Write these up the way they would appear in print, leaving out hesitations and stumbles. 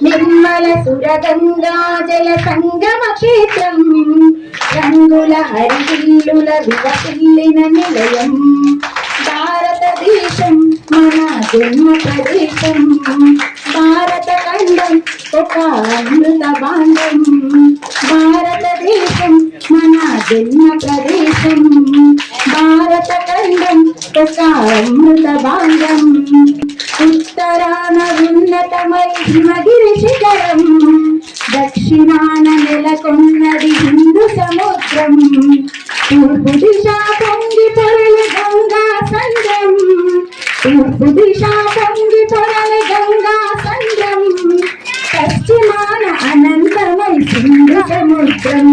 నిర్మల సురగంగా జల సంగమ క్షేత్రం రంగుల హరివిల్లుల వివసిల్లిన నిలయం భారతదేశం మన జన్మ ప్రదేశం భారత ఖండం ఒక అమృత భాండం భారతదేశం మన జన్మ ప్రదేశం భారత ఖండం ఒక అమృత భాండం ఉత్తరాన ఉన్నతమై హిమగిరి శిఖరం దక్షిణాన నెలకొన్నది హిందూ సముద్రం తూర్పు దిశ పొంగి పొరలి గంగా సంద్రం తూర్పు దిశ పొంగి పొరలి గంగా సంద్రం పశ్చిమాన అనంతమై సింధు సముద్రం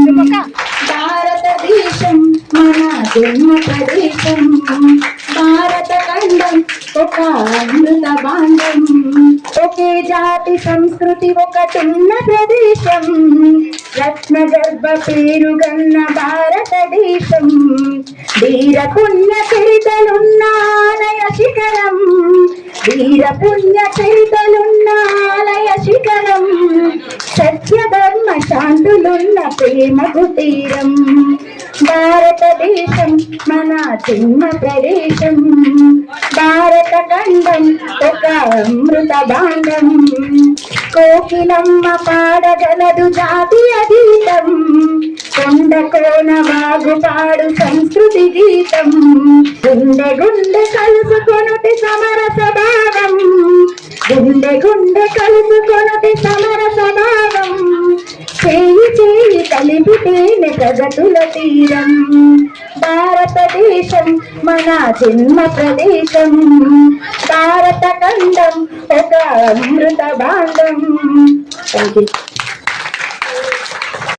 భారతదేశం మన జన్మ ప్రదేశం భారత ఖండం ఒక అమృత భాండం ఒకే జాతి సంస్కృతి ఒకటున్న ప్రదేశం రత్న గర్భ పేరుగన్న భారతదేశం వీర పుణ్య చరితలున్న ఆలయ శిఖరం వీర పుణ్య చరితలున్న ఆలయ శిఖరం సత్య ధర్మ శాంతులున్న ప్రేమకు తీరం భారతదేశం మన జన్మ ప్రదేశం భారత ఖండం ఒక అమృత భాండం కోకిలమ్మ పాడగలదు జాతీయ గీతం కొండ కోన వాగు పాడు సంస్కృతి గీతం గుండె గుండె కలుసుకొనుటి సమరస భావం గుండె గుండె కలుసుకొనుటి సమరస భావం చేయి చేయి కలిపితేనే ప్రగతుల తీరం భారతదేశం మన జన్మ ప్రదేశం భారత ఖండం ఒక అమృత భాండం.